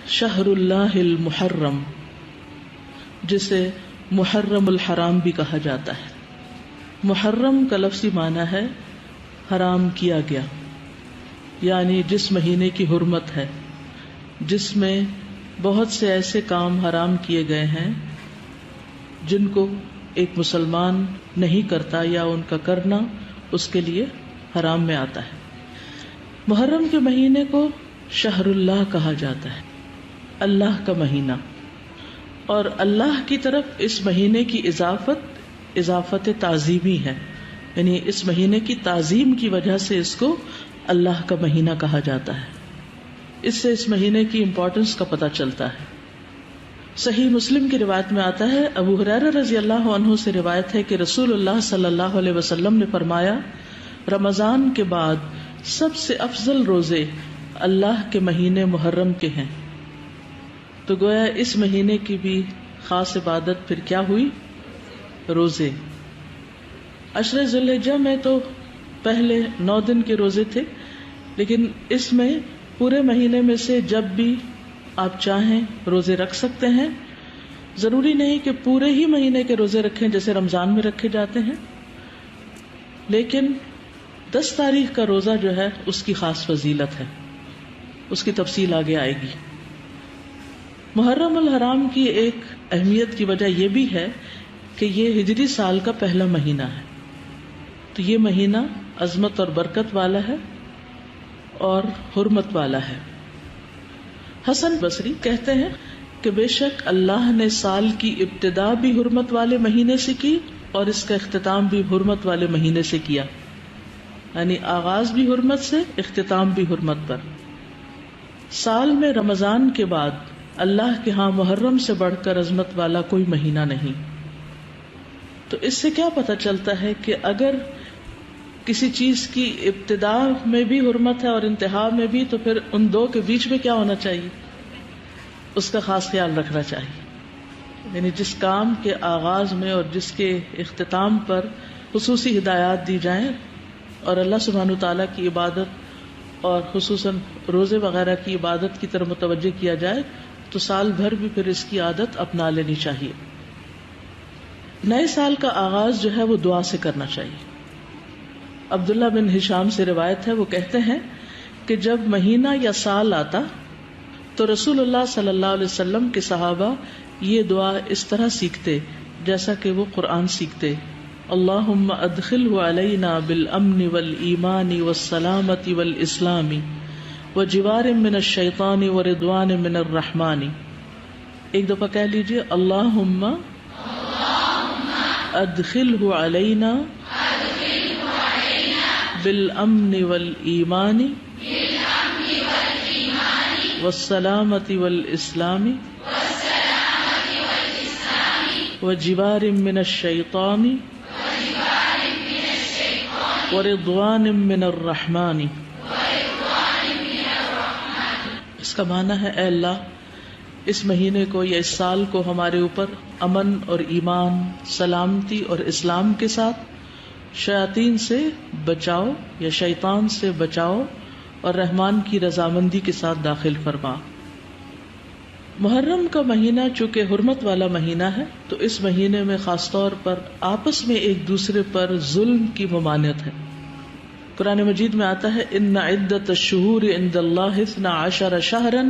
شہر اللہ المحرم، جسے محرم الحرام بھی کہا جاتا ہے۔ محرم کا لفظی معنی ہے حرام کیا گیا، یعنی جس مہینے کی حرمت ہے، جس میں بہت سے ایسے کام حرام کیے گئے ہیں جن کو ایک مسلمان نہیں کرتا یا ان کا کرنا اس کے لیے حرام میں آتا ہے۔ محرم کے مہینے کو شہر اللہ کہا جاتا ہے، اللہ کا مہینہ، اور اللہ کی طرف اس مہینے کی اضافت تعظیمی ہے، یعنی اس مہینے کی تعظیم کی وجہ سے اس کو اللہ کا مہینہ کہا جاتا ہے۔ اس سے اس مہینے کی امپورٹنس کا پتہ چلتا ہے۔ صحیح مسلم کی روایت میں آتا ہے، ابو ہریرہ رضی اللہ عنہ سے روایت ہے کہ رسول اللہ صلی اللہ علیہ وسلم نے فرمایا، رمضان کے بعد سب سے افضل روزے اللہ کے مہینے محرم کے ہیں۔ تو گویا اس مہینے کی بھی خاص عبادت پھر کیا ہوئی؟ روزے۔ عشر ذی الحجہ میں تو پہلے 9 دن کے روزے تھے، لیکن اس میں پورے مہینے میں سے جب بھی آپ چاہیں روزے رکھ سکتے ہیں۔ ضروری نہیں کہ پورے ہی مہینے کے روزے رکھیں جیسے رمضان میں رکھے جاتے ہیں، لیکن 10 تاریخ کا روزہ جو ہے اس کی خاص فضیلت ہے، اس کی تفصیل آگے آئے گی۔ محرم الحرام کی ایک اہمیت کی وجہ یہ بھی ہے کہ یہ ہجری سال کا پہلا مہینہ ہے، تو یہ مہینہ عظمت اور برکت والا ہے اور حرمت والا ہے۔ حسن بصری کہتے ہیں کہ بے شک اللہ نے سال کی ابتدا بھی حرمت والے مہینے سے کی اور اس کا اختتام بھی حرمت والے مہینے سے کیا، یعنی آغاز بھی حرمت سے، اختتام بھی حرمت پر۔ سال میں رمضان کے بعد اللہ کے ہاں محرم سے بڑھ کر عظمت والا کوئی مہینہ نہیں۔ تو اس سے کیا پتہ چلتا ہے کہ اگر کسی چیز کی ابتدا میں بھی حرمت ہے اور انتہا میں بھی، تو پھر ان دو کے بیچ میں کیا ہونا چاہیے؟ اس کا خاص خیال رکھنا چاہیے، یعنی جس کام کے آغاز میں اور جس کے اختتام پر خصوصی ہدایات دی جائیں اور اللہ سبحانہ وتعالیٰ کی عبادت اور خصوصاً روزے وغیرہ کی عبادت کی طرف متوجہ کیا جائے تو سال بھر بھی پھر اس کی عادت اپنا لینی چاہیے۔ نئے سال کا آغاز جو ہے وہ دعا سے کرنا چاہیے۔ عبداللہ بن ہشام سے روایت ہے، وہ کہتے ہیں کہ جب مہینہ یا سال آتا تو رسول اللہ صلی اللہ علیہ وسلم کے صحابہ یہ دعا اس طرح سیکھتے جیسا کہ وہ قرآن سیکھتے، اللہم ادخلہ علینا بالامن والایمان والسلامت والاسلام وجوار من الشیطان ورضوان من الرحمن۔ ایک دفعہ کہہ لیجئے، اللہم ادخلہ علینا بالامن والایمان والسلامت والاسلام وجوار من الشیطان ورضوان من الرحمن۔ اس کا معنی ہے، اے اللہ اس مہینے کو یا اس سال کو ہمارے اوپر امن اور ایمان، سلامتی اور اسلام کے ساتھ، شیاطین سے بچاؤ یا شیطان سے بچاؤ اور رحمان کی رضامندی کے ساتھ داخل فرما۔ محرم کا مہینہ چونکہ حرمت والا مہینہ ہے تو اس مہینے میں خاص طور پر آپس میں ایک دوسرے پر ظلم کی ممانعت ہے۔ قرآن مجید میں آتا ہے، ان عدت الشہور عند اللہ 12 شہرا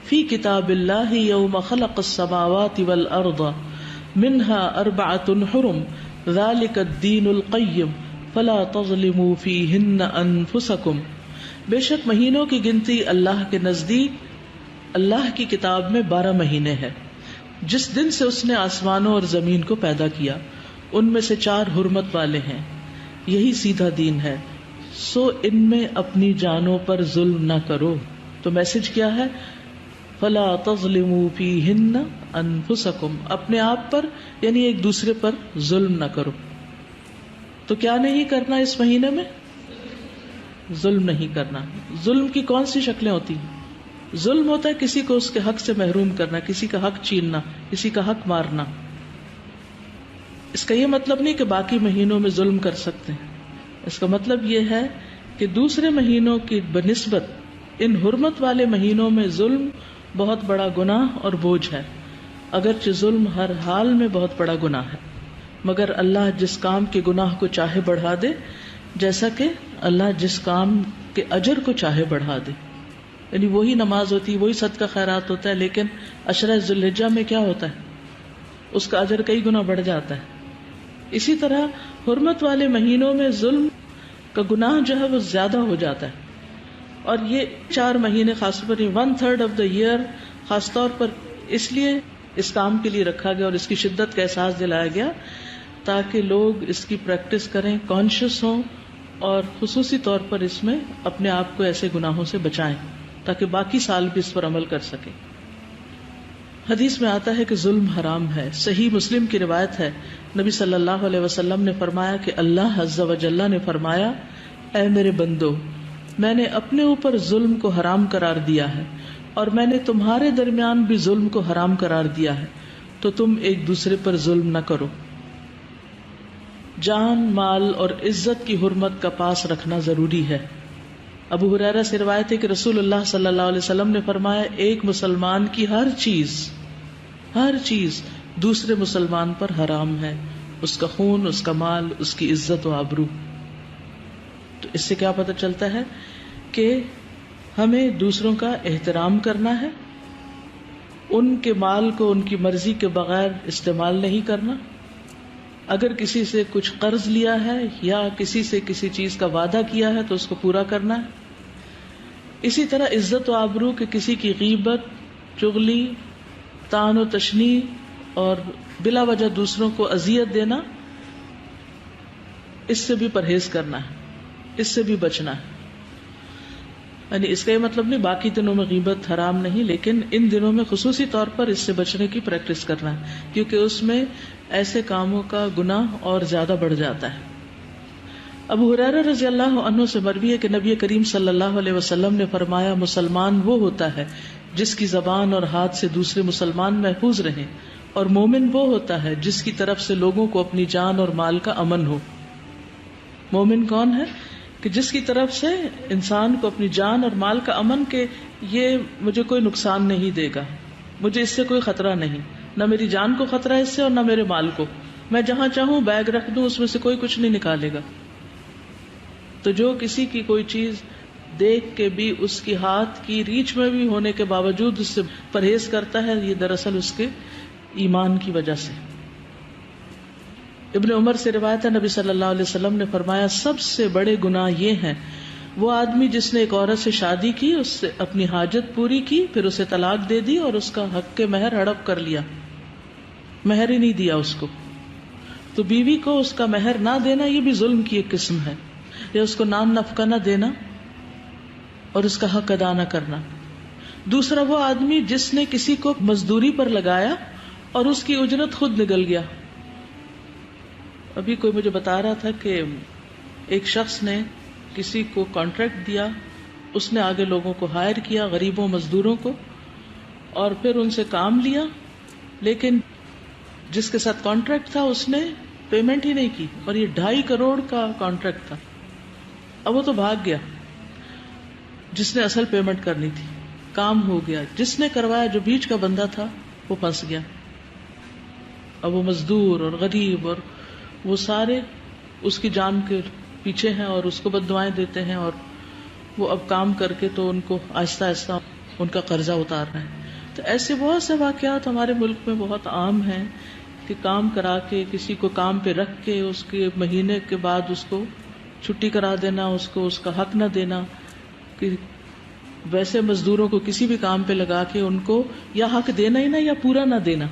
فی کتاب اللہ یوم خلق السماوات والارض منها 4 حرم ذلك الدین القیم فلا تظلموا فیہن انفسکم۔ بے شک مہینوں کی گنتی اللہ کے نزدیک اللہ کی کتاب میں 12 مہینے ہیں، جس دن سے اس نے آسمانوں اور زمین کو پیدا کیا، ان میں سے 4 حرمت والے ہیں، یہی سیدھا دین ہے، سو ان میں اپنی جانوں پر ظلم نہ کرو۔ تو میسج کیا ہے؟ فلا تظلموا فیہن انفسکم، اپنے آپ پر یعنی ایک دوسرے پر ظلم نہ کرو۔ تو کیا نہیں کرنا اس مہینے میں؟ ظلم نہیں کرنا۔ ظلم کی کون سی شکلیں ہوتی ہیں؟ ظلم ہوتا ہے کسی کو اس کے حق سے محروم کرنا، کسی کا حق چھیننا، کسی کا حق مارنا۔ اس کا یہ مطلب نہیں کہ باقی مہینوں میں ظلم کر سکتے ہیں، اس کا مطلب یہ ہے کہ دوسرے مہینوں کی بنسبت ان حرمت والے مہینوں میں ظلم بہت بڑا گناہ اور بوجھ ہے، اگرچہ ظلم ہر حال میں بہت بڑا گناہ ہے، مگر اللہ جس کام کے گناہ کو چاہے بڑھا دے، جیسا کہ اللہ جس کام کے اجر کو چاہے بڑھا دے. یعنی وہی نماز ہوتی ہے، وہی صدقہ خیرات ہوتا ہے، لیکن عشرہ ذی الحجہ میں کیا ہوتا ہے؟ اس کا اجر کئی گنا بڑھ جاتا ہے. اسی طرح حرمت والے مہینوں میں ظلم کا گناہ جو ہے وہ زیادہ ہو جاتا ہے. اور یہ 4 مہینے خاص طور پر 1/3 آف دا ایئر خاص طور پر اس لیے اس کام کے لیے رکھا گیا اور اس کی شدت کا احساس دلایا گیا تاکہ لوگ اس کی پریکٹس کریں، کانشیس ہوں، اور خصوصی طور پر اس میں اپنے آپ کو ایسے گناہوں سے بچائیں تاکہ باقی سال بھی اس پر عمل کر سکیں. حدیث میں آتا ہے کہ ظلم حرام ہے. صحیح مسلم کی روایت ہے، نبی صلی اللہ علیہ وسلم نے فرمایا کہ اللہ عز و جل نے فرمایا، اے میرے بندو، میں نے اپنے اوپر ظلم کو حرام قرار دیا ہے اور میں نے تمہارے درمیان بھی ظلم کو حرام قرار دیا ہے، تو تم ایک دوسرے پر ظلم نہ کرو. جان، مال اور عزت کی حرمت کا پاس رکھنا ضروری ہے. ابو ہریرہ سے روایت ہے کہ رسول اللہ صلی اللہ علیہ وسلم نے فرمایا، ایک مسلمان کی ہر چیز دوسرے مسلمان پر حرام ہے، اس کا خون، اس کا مال، اس کی عزت و آبرو. تو اس سے کیا پتہ چلتا ہے کہ ہمیں دوسروں کا احترام کرنا ہے، ان کے مال کو ان کی مرضی کے بغیر استعمال نہیں کرنا. اگر کسی سے کچھ قرض لیا ہے یا کسی سے کسی چیز کا وعدہ کیا ہے تو اس کو پورا کرنا ہے. اسی طرح عزت و آبرو کے کسی کی غیبت، چغلی، طعن و تشنیع اور بلا وجہ دوسروں کو اذیت دینا، اس سے بھی پرہیز کرنا ہے، اس سے بھی بچنا ہے. یعنی اس کا یہ مطلب نہیں باقی دنوں میں غیبت حرام نہیں، لیکن ان دنوں میں خصوصی طور پر اس سے بچنے کی پریکٹس کرنا ہے، کیونکہ اس میں ایسے کاموں کا گناہ اور زیادہ بڑھ جاتا ہے. ابو ہریرہ رضی اللہ عنہ سے مروی ہے کہ نبی کریم صلی اللہ علیہ وسلم نے فرمایا، مسلمان وہ ہوتا ہے جس کی زبان اور ہاتھ سے دوسرے مسلمان محفوظ رہیں، اور مومن وہ ہوتا ہے جس کی طرف سے لوگوں کو اپنی جان اور مال کا امن ہو. مومن کون ہے؟ کہ جس کی طرف سے انسان کو اپنی جان اور مال کا امن، کہ یہ مجھے کوئی نقصان نہیں دے گا، مجھے اس سے کوئی خطرہ نہیں، نہ میری جان کو خطرہ ہے اس سے اور نہ میرے مال کو، میں جہاں چاہوں بیگ رکھ دوں اس میں سے کوئی کچھ نہیں نکالے گا. تو جو کسی کی کوئی چیز دیکھ کے بھی اس کی ہاتھ کی ریچ میں بھی ہونے کے باوجود اس سے پرہیز کرتا ہے، یہ دراصل اس کے ایمان کی وجہ سے. ابن عمر سے روایت ہے، نبی صلی اللہ علیہ وسلم نے فرمایا، سب سے بڑے گناہ یہ ہیں، وہ آدمی جس نے ایک عورت سے شادی کی، اس سے اپنی حاجت پوری کی، پھر اسے طلاق دے دی اور اس کا حق کے مہر ہڑپ کر لیا، مہر ہی نہیں دیا اس کو. تو بیوی کو اس کا مہر نہ دینا یہ بھی ظلم کی ایک قسم ہے، یا اس کو نان نفقہ نہ دینا اور اس کا حق ادا نہ کرنا. دوسرا وہ آدمی جس نے کسی کو مزدوری پر لگایا اور اس کی اجرت خود نگل گیا. ابھی کوئی مجھے بتا رہا تھا کہ ایک شخص نے کسی کو کانٹریکٹ دیا، اس نے آگے لوگوں کو ہائر کیا، غریبوں مزدوروں کو، اور پھر ان سے کام لیا، لیکن جس کے ساتھ کانٹریکٹ تھا اس نے پیمنٹ ہی نہیں کی، اور یہ 2.5 کروڑ کا کانٹریکٹ تھا. اب وہ تو بھاگ گیا جس نے اصل پیمنٹ کرنی تھی، کام ہو گیا، جس نے کروایا جو بیچ کا بندہ تھا وہ پھنس گیا. اب وہ مزدور اور غریب اور وہ سارے اس کی جان کے پیچھے ہیں اور اس کو بد دعائیں دیتے ہیں، اور وہ اب کام کر کے تو ان کو آہستہ آہستہ ان کا قرضہ اتار رہے ہیں. تو ایسے بہت سے واقعات ہمارے ملک میں بہت عام ہیں کہ کام کرا کے کسی کو کام پہ رکھ کے اس کے مہینے کے بعد اس کو چھٹی کرا دینا، اس کو اس کا حق نہ دینا. کہ ویسے مزدوروں کو کسی بھی کام پہ لگا کے ان کو یا حق دینا ہی نہ یا پورا نہ دینا،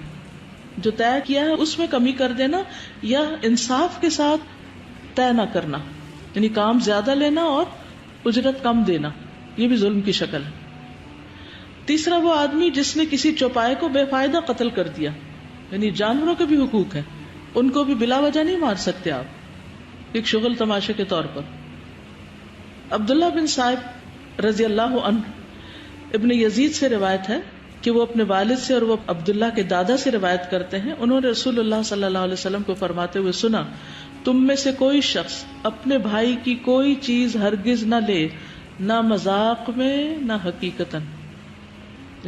جو طے کیا ہے اس میں کمی کر دینا، یا انصاف کے ساتھ طے نہ کرنا، یعنی کام زیادہ لینا اور اجرت کم دینا، یہ بھی ظلم کی شکل ہے. تیسرا وہ آدمی جس نے کسی چوپائے کو بے فائدہ قتل کر دیا، یعنی جانوروں کے بھی حقوق ہیں، ان کو بھی بلا وجہ نہیں مار سکتے آپ، ایک شغل تماشے کے طور پر. عبداللہ بن صائب رضی اللہ عنہ ابن یزید سے روایت ہے کہ وہ اپنے والد سے اور وہ عبداللہ کے دادا سے روایت کرتے ہیں، انہوں نے رسول اللہ صلی اللہ علیہ وسلم کو فرماتے ہوئے سنا، تم میں سے کوئی شخص اپنے بھائی کی کوئی چیز ہرگز نہ لے، نہ مذاق میں نہ حقیقتاً،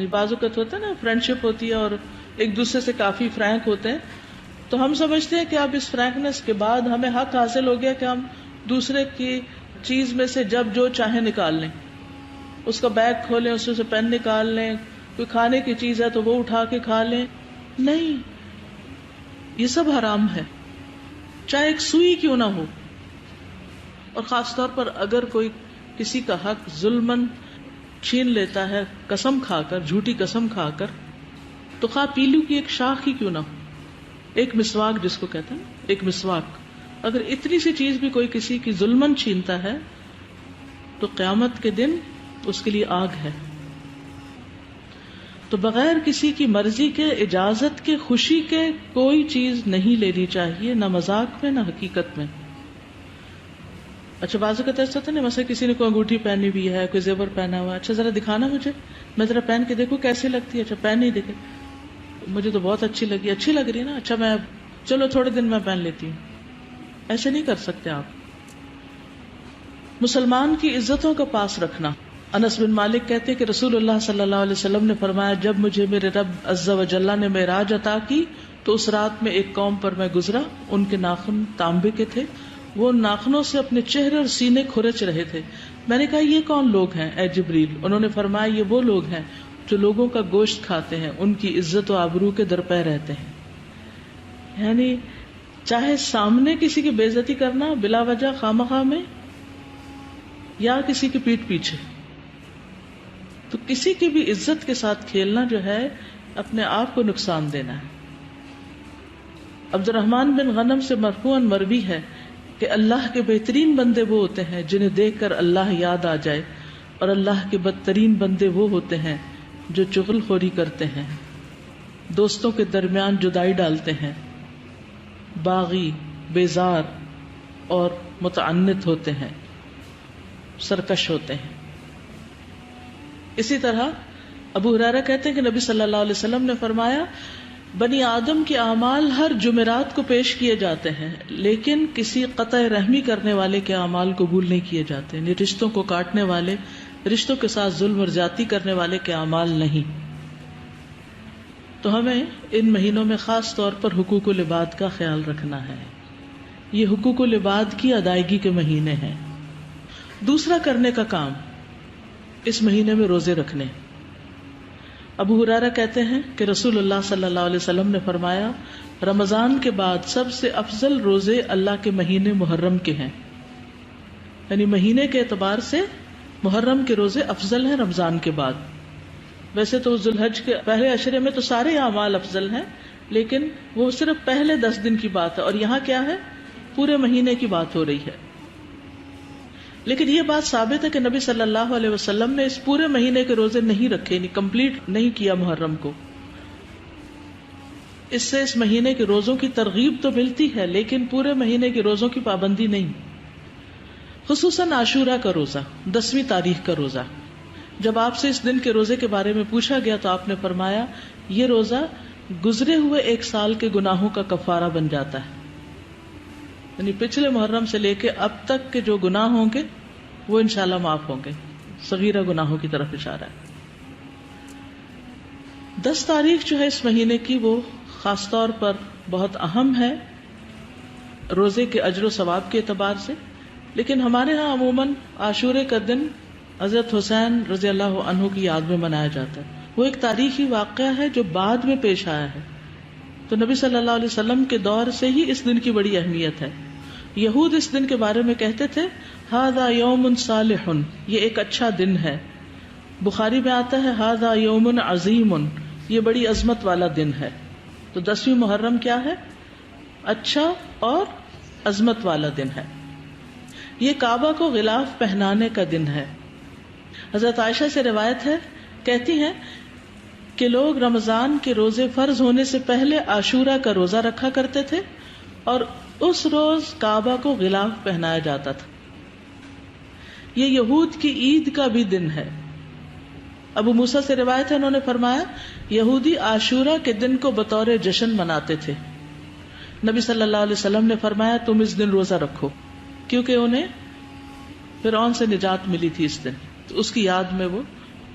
بعض اوقات ہوتا ہے نا فرینڈ شپ ہوتی ہے اور ایک دوسرے سے کافی فرینک ہوتے ہیں، تو ہم سمجھتے ہیں کہ اب اس فرینکنس کے بعد ہمیں حق حاصل ہو گیا کہ ہم دوسرے کی چیز میں سے جب جو چاہیں نکال لیں، اس کا بیگ کھولیں، اس سے پین نکال لیں، کوئی کھانے کی چیز ہے تو وہ اٹھا کے کھا لیں. نہیں، یہ سب حرام ہے، چاہے ایک سوئی کیوں نہ ہو. اور خاص طور پر اگر کوئی کسی کا حق ظلمن چھین لیتا ہے قسم کھا کر، جھوٹی قسم کھا کر، تو خواہ پیلو کی ایک شاخ ہی کیوں نہ ہو، ایک مسواک جس کو کہتے ہیں، ایک مسواک، اگر اتنی سی چیز بھی کوئی کسی کی ظلمن چھینتا ہے تو قیامت کے دن اس کے لیے آگ ہے. تو بغیر کسی کی مرضی کے، اجازت کے، خوشی کے کوئی چیز نہیں لینی چاہیے، نہ مذاق میں نہ حقیقت میں. اچھا بعض اوقات ایسا ہوتا ہے نا، مثلا کسی نے کوئی انگوٹھی پہنی ہوئی ہے، کوئی زیور پہنا ہوا ہے، اچھا ذرا دکھانا مجھے، میں ذرا پہن کے دیکھوں کیسی لگتی ہے. اچھا پہن نہیں دیکھے، مجھے تو بہت اچھی لگی. اچھی لگ رہی ہے نا، اچھا میں چلو تھوڑے دن میں پہن لیتی ہوں. ایسے نہیں کر سکتے آپ. مسلمان کی عزتوں کا پاس رکھنا. انس بن مالک کہتے کہ رسول اللہ صلی اللہ علیہ وسلم نے فرمایا، جب مجھے میرے رب عز و جل نے معراج عطا کی تو اس رات میں ایک قوم پر میں گزرا، ان کے ناخن تانبے کے تھے، وہ ناخنوں سے اپنے چہرے اور سینے کھرچ رہے تھے. میں نے کہا یہ کون لوگ ہیں اے جبریل؟ انہوں نے فرمایا یہ وہ لوگ ہیں جو لوگوں کا گوشت کھاتے ہیں، ان کی عزت و آبرو کے درپے رہتے ہیں. یعنی چاہے سامنے کسی کی بے عزتی کرنا بلا وجہ خواہ میں یا کسی کی پیٹھ پیچھے، تو کسی کی بھی عزت کے ساتھ کھیلنا جو ہے اپنے آپ کو نقصان دینا ہے. عبد الرحمن بن غنم سے مرفوعاً مروی ہے کہ اللہ کے بہترین بندے وہ ہوتے ہیں جنہیں دیکھ کر اللہ یاد آ جائے، اور اللہ کے بدترین بندے وہ ہوتے ہیں جو چغل خوری کرتے ہیں، دوستوں کے درمیان جدائی ڈالتے ہیں، باغی، بیزار اور متعنت ہوتے ہیں، سرکش ہوتے ہیں. اسی طرح ابو ہریرہ کہتے ہیں کہ نبی صلی اللہ علیہ وسلم نے فرمایا، بنی آدم کے اعمال ہر جمعرات کو پیش کیے جاتے ہیں، لیکن کسی قطع رحمی کرنے والے کے اعمال قبول نہیں کیے جاتے. یعنی رشتوں کو کاٹنے والے، رشتوں کے ساتھ ظلم اور زیادتی کرنے والے کے اعمال نہیں. تو ہمیں ان مہینوں میں خاص طور پر حقوق العباد کا خیال رکھنا ہے. یہ حقوق العباد کی ادائیگی کے مہینے ہیں. دوسرا کرنے کا کام اس مہینے میں روزے رکھنے. ابو ہریرہ کہتے ہیں کہ رسول اللہ صلی اللہ علیہ وسلم نے فرمایا، رمضان کے بعد سب سے افضل روزے اللہ کے مہینے محرم کے ہیں. یعنی مہینے کے اعتبار سے محرم کے روزے افضل ہیں رمضان کے بعد. ویسے تو ذوالحج کے پہلے عشرے میں تو سارے اعمال افضل ہیں، لیکن وہ صرف پہلے 10 دن کی بات ہے، اور یہاں کیا ہے، پورے مہینے کی بات ہو رہی ہے. لیکن یہ بات ثابت ہے کہ نبی صلی اللہ علیہ وسلم نے اس پورے مہینے کے روزے نہیں رکھے، یعنی کمپلیٹ نہیں کیا محرم کو. اس سے اس مہینے کے روزوں کی ترغیب تو ملتی ہے، لیکن پورے مہینے کے روزوں کی پابندی نہیں. خصوصاً عاشورہ کا روزہ، 10ویں تاریخ کا روزہ. جب آپ سے اس دن کے روزے کے بارے میں پوچھا گیا تو آپ نے فرمایا، یہ روزہ گزرے ہوئے 1 سال کے گناہوں کا کفارہ بن جاتا ہے. یعنی پچھلے محرم سے لے کے اب تک کے جو گناہ ہوں گے وہ انشاءاللہ معاف ہوں گے. صغیرہ گناہوں کی طرف اشارہ ہے. 10 تاریخ جو ہے اس مہینے کی، وہ خاص طور پر بہت اہم ہے روزے کے اجر و ثواب کے اعتبار سے. لیکن ہمارے ہاں عموماً عاشورے کا دن حضرت حسین رضی اللہ عنہ کی یاد میں منایا جاتا ہے. وہ ایک تاریخی واقعہ ہے جو بعد میں پیش آیا ہے. تو نبی صلی اللہ علیہ وسلم کے دور سے ہی اس دن کی بڑی اہمیت ہے. یہود اس دن کے بارے میں کہتے تھے، ھذا یوم صالح، یہ ایک اچھا دن ہے. بخاری میں آتا ہے ھذا یوم عظیم، یہ بڑی عظمت والا دن ہے. تو 10ویں محرم کیا ہے؟ اچھا اور عظمت والا دن ہے. یہ کعبہ کو غلاف پہنانے کا دن ہے. حضرت عائشہ سے روایت ہے، کہتی ہیں کہ لوگ رمضان کے روزے فرض ہونے سے پہلے عاشورہ کا روزہ رکھا کرتے تھے، اور اس روز کعبہ کو غلاف پہنایا جاتا تھا. یہ یہود کی عید کا بھی دن ہے. ابو موسیٰ سے روایت ہے، انہوں نے فرمایا یہودی عاشورہ کے دن کو بطور جشن مناتے تھے. نبی صلی اللہ علیہ وسلم نے فرمایا تم اس دن روزہ رکھو، کیونکہ انہیں فرعون سے نجات ملی تھی اس دن، تو اس کی یاد میں وہ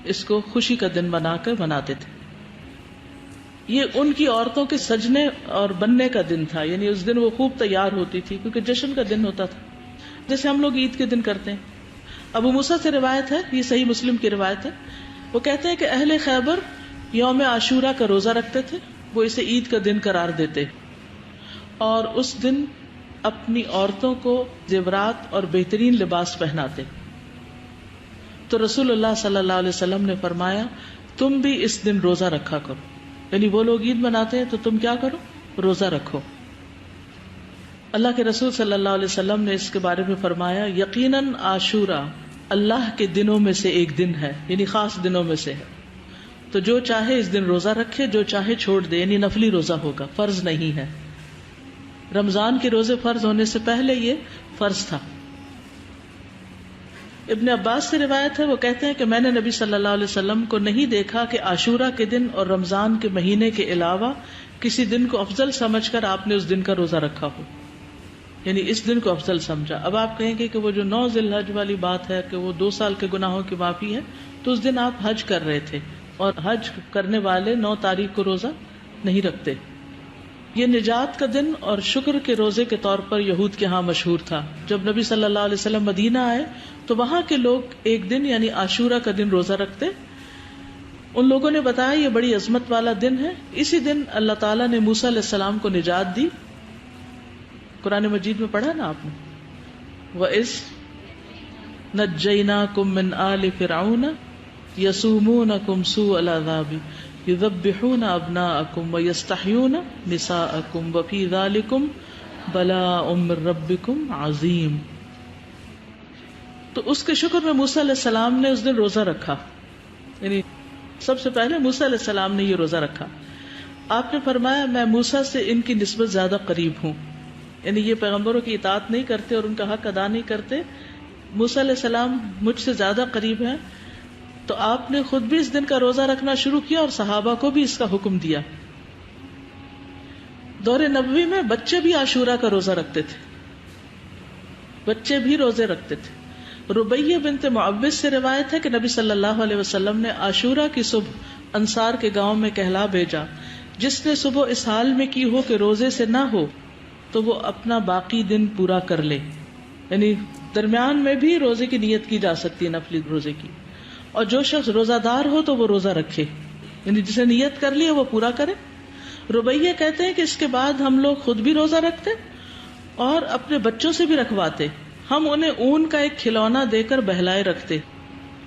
اس کو خوشی کا دن بنا کر مناتے تھے. یہ ان کی عورتوں کے سجنے اور بننے کا دن تھا، یعنی اس دن وہ خوب تیار ہوتی تھی کیونکہ جشن کا دن ہوتا تھا، جیسے ہم لوگ عید کے دن کرتے ہیں. ابو موسیٰ سے روایت ہے، یہ صحیح مسلم کی روایت ہے، وہ کہتے ہیں کہ اہل خیبر یوم عاشورہ کا روزہ رکھتے تھے، وہ اسے عید کا دن قرار دیتے اور اس دن اپنی عورتوں کو زیورات اور بہترین لباس پہناتے. تو رسول اللہ صلی اللہ علیہ وسلم نے فرمایا تم بھی اس دن روزہ رکھا کرو، یعنی وہ لوگ عید مناتے ہیں تو تم کیا کرو، روزہ رکھو. اللہ کے رسول صلی اللہ علیہ وسلم نے اس کے بارے میں فرمایا یقیناً عاشورہ اللہ کے دنوں میں سے ایک دن ہے، یعنی خاص دنوں میں سے ہے، تو جو چاہے اس دن روزہ رکھے، جو چاہے چھوڑ دے، یعنی نفلی روزہ ہوگا، فرض نہیں ہے. رمضان کے روزے فرض ہونے سے پہلے یہ فرض تھا. ابن عباس سے روایت ہے، وہ کہتے ہیں کہ میں نے نبی صلی اللہ علیہ وسلم کو نہیں دیکھا کہ عاشورہ کے دن اور رمضان کے مہینے کے علاوہ کسی دن کو افضل سمجھ کر آپ نے اس دن کا روزہ رکھا ہو، یعنی اس دن کو افضل سمجھا. اب آپ کہیں گے کہ وہ جو 9 ذی الحج والی بات ہے کہ وہ 2 سال کے گناہوں کی معافی ہے، تو اس دن آپ حج کر رہے تھے اور حج کرنے والے 9 تاریخ کو روزہ نہیں رکھتے. یہ نجات کا دن اور شکر کے روزے کے طور پر یہود کے ہاں مشہور تھا. جب نبی صلی اللہ علیہ وسلم مدینہ آئے تو وہاں کے لوگ ایک دن یعنی عاشورہ کا دن روزہ رکھتے. ان لوگوں نے بتایا یہ بڑی عظمت والا دن ہے، اسی دن اللہ تعالیٰ نے موسیٰ علیہ السلام کو نجات دی. قرآن مجید میں پڑھا نا آپ نے، وَإِذْ نَجَّيْنَاكُم مِّنْ آلِ فِرْعَوْنَ يَسُومُونَكُمْ سُوءَ الْعَذَابِ يُذَبِّحُونَ أَبْنَاءَكُمْ وَيَسْتَحْيُونَ نِسَاءَكُمْ وَفِي ذَلِكُمْ بَلَاءٌ مِّن رَّبِّكُمْ عَظِيمٌ. تو اس کے شکر میں موسیٰ علیہ السلام نے اس دن روزہ رکھا، یعنی سب سے پہلے موسیٰ علیہ السلام نے یہ روزہ رکھا. آپ نے فرمایا میں موسیٰ سے ان کی نسبت زیادہ قریب ہوں، یعنی یہ پیغمبروں کی اطاعت نہیں کرتے اور ان کا حق ادا نہیں کرتے، موسیٰ علیہ السلام مجھ سے زیادہ قریب ہیں. تو آپ نے خود بھی اس دن کا روزہ رکھنا شروع کیا اور صحابہ کو بھی اس کا حکم دیا. دور نبوی میں بچے بھی عاشورہ کا روزہ رکھتے تھے، بچے بھی روزے رکھتے تھے. ربیہ بنت معوذ سے روایت ہے کہ نبی صلی اللہ علیہ وسلم نے عاشورہ کی صبح انصار کے گاؤں میں کہلا بھیجا جس نے صبح اس حال میں کی ہو کہ روزے سے نہ ہو تو وہ اپنا باقی دن پورا کر لے. یعنی درمیان میں بھی روزے کی نیت کی جا سکتی ہے، نفلی روزے کی. اور جو شخص روزہ دار ہو تو وہ روزہ رکھے، یعنی جسے نیت کر لی ہے وہ پورا کرے. ربیہ کہتے ہیں کہ اس کے بعد ہم لوگ خود بھی روزہ رکھتے اور اپنے بچوں سے بھی رکھواتے. ہم انہیں اون کا ایک کھلونا دے کر بہلائے رکھتے،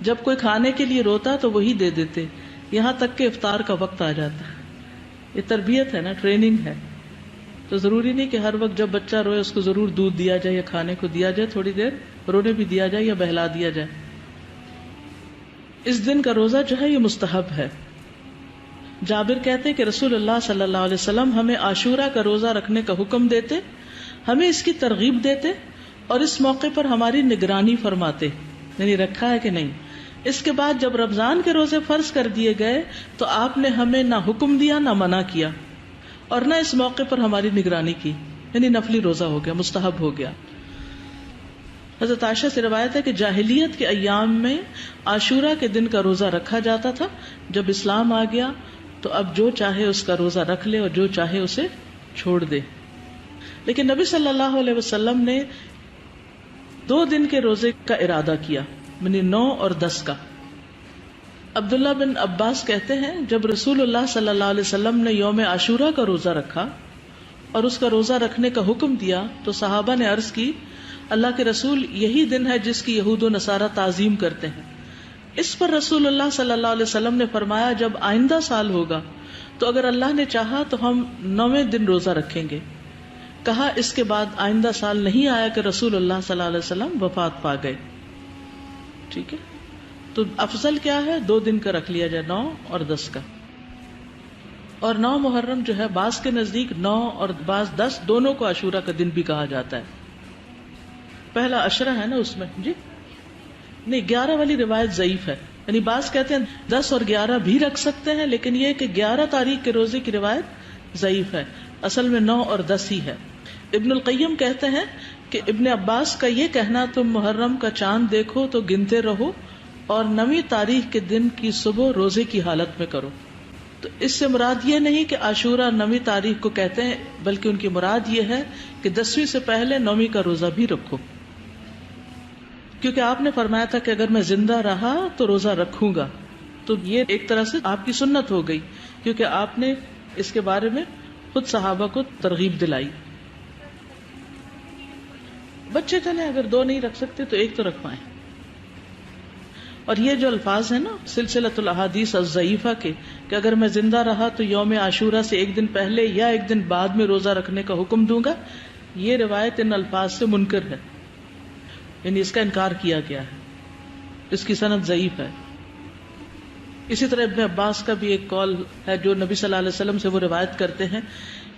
جب کوئی کھانے کے لیے روتا تو وہی دے دیتے، یہاں تک کہ افطار کا وقت آ جاتا. یہ تربیت ہے نا، ٹریننگ ہے. تو ضروری نہیں کہ ہر وقت جب بچہ روئے اس کو ضرور دودھ دیا جائے یا کھانے کو دیا جائے، تھوڑی دیر رونے بھی دیا جائے یا بہلا دیا جائے. اس دن کا روزہ جو ہے یہ مستحب ہے. جابر کہتے کہ رسول اللہ صلی اللہ علیہ وسلم ہمیں عاشورہ کا روزہ رکھنے کا حکم دیتے، ہمیں اس کی ترغیب دیتے اور اس موقع پر ہماری نگرانی فرماتے، یعنی رکھا ہے کہ نہیں. اس کے بعد جب رمضان کے روزے فرض کر دیے گئے تو آپ نے ہمیں نہ حکم دیا نہ منع کیا اور نہ اس موقع پر ہماری نگرانی کی، یعنی نفلی روزہ ہو گیا، مستحب ہو گیا. حضرت عائشہ سے روایت ہے کہ جاہلیت کے ایام میں عاشورہ کے دن کا روزہ رکھا جاتا تھا. جب اسلام آ گیا تو اب جو چاہے اس کا روزہ رکھ لے اور جو چاہے اسے چھوڑ دے. لیکن نبی صلی اللہ علیہ وسلم نے 2 دن کے روزے کا ارادہ کیا، یعنی 9 اور 10 کا. عبداللہ بن عباس کہتے ہیں جب رسول اللہ صلی اللہ علیہ وسلم نے یوم عاشورہ کا روزہ رکھا اور اس کا روزہ رکھنے کا حکم دیا تو صحابہ نے عرض کی اللہ کے رسول یہی دن ہے جس کی یہود و نصارہ تعظیم کرتے ہیں. اس پر رسول اللہ صلی اللہ علیہ وسلم نے فرمایا جب آئندہ سال ہوگا تو اگر اللہ نے چاہا تو ہم 9ویں دن روزہ رکھیں گے. کہا اس کے بعد آئندہ سال نہیں آیا کہ رسول اللہ صلی اللہ علیہ وسلم وفات پا گئے. ٹھیک ہے، تو افضل کیا ہے 2 دن کا رکھ لیا جائے، 9 اور 10 کا. اور 9 محرم جو ہے بعض کے نزدیک 9 اور بعض 10 دونوں کو عاشورہ کا دن بھی کہا جاتا ہے. پہلا عشرہ ہے نا اس میں، جی نہیں 11 والی روایت ضعیف ہے، یعنی بعض کہتے ہیں 10 اور 11 بھی رکھ سکتے ہیں، لیکن یہ کہ 11 تاریخ کے روزے کی روایت ضعیف ہے. اصل میں 9 اور 10 ہی ہے. ابن القیم کہتے ہیں کہ ابن عباس کا یہ کہنا تم محرم کا چاند دیکھو تو گنتے رہو اور 9ویں تاریخ کے دن کی صبح روزے کی حالت میں کرو. تو اس سے مراد یہ نہیں کہ عاشورہ 9ویں تاریخ کو کہتے ہیں، بلکہ ان کی مراد یہ ہے کہ 10ویں سے پہلے 9ویں کا روزہ بھی رکھو، کیونکہ آپ نے فرمایا تھا کہ اگر میں زندہ رہا تو روزہ رکھوں گا. تو یہ ایک طرح سے آپ کی سنت ہو گئی، کیونکہ آپ نے اس کے بارے میں خود صحابہ کو ترغیب دلائی. بچے چلیں اگر 2 نہیں رکھ سکتے تو 1 تو رکھوائیں. اور یہ جو الفاظ ہیں نا سلسلۃ الاحادیث الضعیفہ کے، کہ اگر میں زندہ رہا تو یوم عاشورہ سے 1 دن پہلے یا 1 دن بعد میں روزہ رکھنے کا حکم دوں گا، یہ روایت ان الفاظ سے منکر ہے، یعنی اس کا انکار کیا گیا ہے، اس کی سند ضعیف ہے. اسی طرح ابن عباس کا بھی ایک قول ہے جو نبی صلی اللہ علیہ وسلم سے وہ روایت کرتے ہیں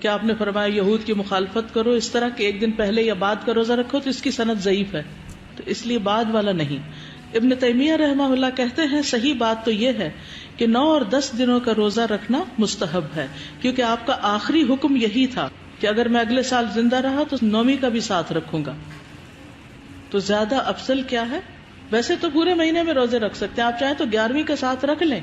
کہ آپ نے فرمایا یہود کی مخالفت کرو اس طرح کہ 1 دن پہلے یا بعد کا روزہ رکھو، تو اس کی سند ضعیف ہے، تو اس لیے بعد والا نہیں. ابن تیمیہ رحمہ اللہ کہتے ہیں صحیح بات تو یہ ہے کہ 9 اور 10 دنوں کا روزہ رکھنا مستحب ہے، کیونکہ آپ کا آخری حکم یہی تھا کہ اگر میں اگلے سال زندہ رہا تو 9ویں کا بھی ساتھ رکھوں گا. تو زیادہ افضل کیا ہے؟ ویسے تو پورے مہینے میں روزے رکھ سکتے ہیں، آپ چاہیں تو 11ویں کا ساتھ رکھ لیں،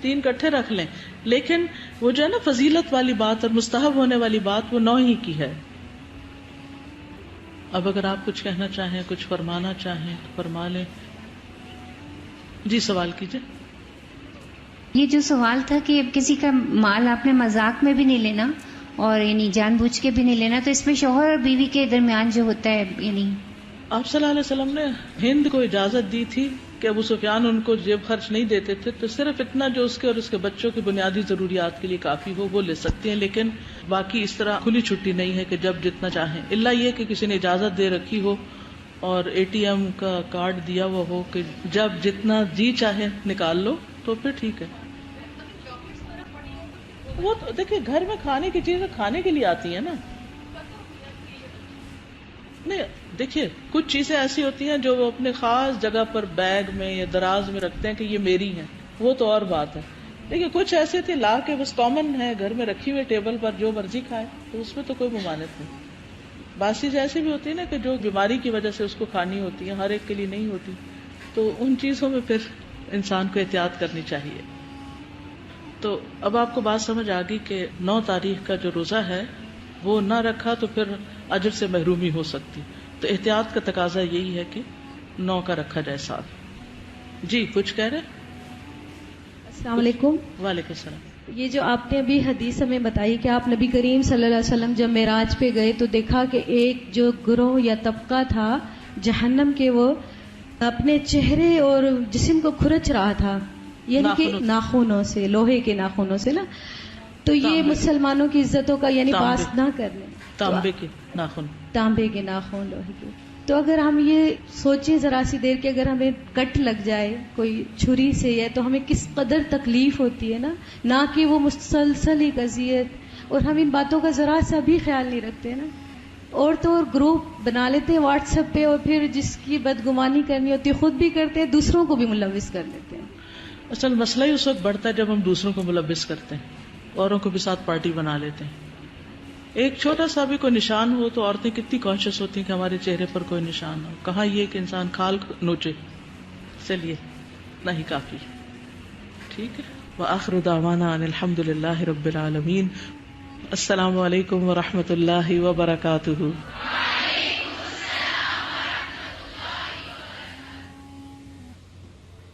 3 اکٹھے رکھ لیں، لیکن وہ جو ہے نا فضیلت والی بات اور مستحب ہونے والی بات وہ 9 ہی کی ہے. اب اگر آپ کچھ کہنا چاہیں، کچھ فرمانا چاہیں تو فرما لیں. جی سوال کیجئے. یہ جو سوال تھا کہ اب کسی کا مال آپ نے مذاق میں بھی نہیں لینا اور یعنی جان بوجھ کے بھی نہیں لینا، تو اس میں شوہر اور بیوی کے درمیان جو ہوتا ہے، یعنی آپ صلی اللہ علیہ وسلم نے ہند کو اجازت دی تھی کہ ابو سفیان ان کو جیب خرچ نہیں دیتے تھے، تو صرف اتنا جو اس کے اور اس کے بچوں کی بنیادی ضروریات کے لیے کافی ہو وہ لے سکتے ہیں، لیکن باقی اس طرح کھلی چھٹی نہیں ہے کہ جب جتنا چاہیں، الا یہ کہ کسی نے اجازت دے رکھی ہو اور ATM کا کارڈ دیا ہوا ہو کہ جب جتنا جی چاہے نکال لو، تو پھر ٹھیک ہے. وہ تو دیکھیں گھر میں کھانے کی چیزیں کھانے کے لیے آتی ہیں نا. نہیں دیکھیے کچھ چیزیں ایسی ہوتی ہیں جو وہ اپنے خاص جگہ پر بیگ میں یا دراز میں رکھتے ہیں کہ یہ میری ہیں، وہ تو اور بات ہے. دیکھیے کچھ ایسی تھی لا کے بس کامن ہے گھر میں رکھی ہوئی ٹیبل پر جو مرضی کھائے، تو اس میں تو کوئی ممانعت نہیں. باسی چیز ایسی بھی ہوتی ہے نا کہ جو بیماری کی وجہ سے اس کو کھانی ہوتی ہے، ہر ایک کے لیے نہیں ہوتی، تو ان چیزوں میں پھر انسان کو احتیاط کرنی چاہیے. تو اب آپ کو بات سمجھ آ گئی کہ 9 تاریخ کا جو روزہ ہے وہ نہ رکھا تو پھر اجر سے محرومی ہو سکتی، تو احتیاط کا تقاضا یہی ہے کہ 9 کا رکھا جائے ساتھ. جی کچھ کہہ رہے؟ السلام علیکم. وعلیکم السلام. یہ جو آپ نے ابھی حدیث ہمیں بتائی کہ آپ نبی کریم صلی اللہ علیہ وسلم جب معراج پہ گئے تو دیکھا کہ ایک جو گروہ یا طبقہ تھا جہنم کے، وہ اپنے چہرے اور جسم کو کھرچ رہا تھا، یعنی کہ ناخنوں سے، لوہے کے ناخنوں سے نا، تو یہ مسلمانوں کی عزتوں کا یعنی پاس نہ کرنے، تانبے کے ناخن، تانبے کے ناخن، لوہے کے. تو اگر ہم یہ سوچیں ذرا سی دیر کہ اگر ہمیں کٹ لگ جائے کوئی چھری سے ہے تو ہمیں کس قدر تکلیف ہوتی ہے نا، نہ کہ وہ مسلسل ہی اذیت، اور ہم ان باتوں کا ذرا سا بھی خیال نہیں رکھتے نا. اور تو اور گروپ بنا لیتے ہیں واٹس ایپ پہ، اور پھر جس کی بدگمانی کرنی ہوتی ہے خود بھی کرتے ہیں، دوسروں کو بھی ملوث کر دیتے ہیں. اصل مسئلہ ہی اس وقت بڑھتا ہے جب ہم دوسروں کو ملوث کرتے ہیں، اوروں کو بھی ساتھ پارٹی بنا لیتے ہیں. ایک چھوٹا سا بھی کوئی نشان ہو تو عورتیں کتنی کانشیس ہوتی ہیں کہ ہمارے چہرے پر کوئی نشان ہو، کہاں یہ کہ انسان کھال نوچے. چلیے نہیں کافی ٹھیک ہے. وآخر دعوانا ان الحمد للہ رب العالمین. السلام علیکم ورحمۃ اللہ وبرکاتہ.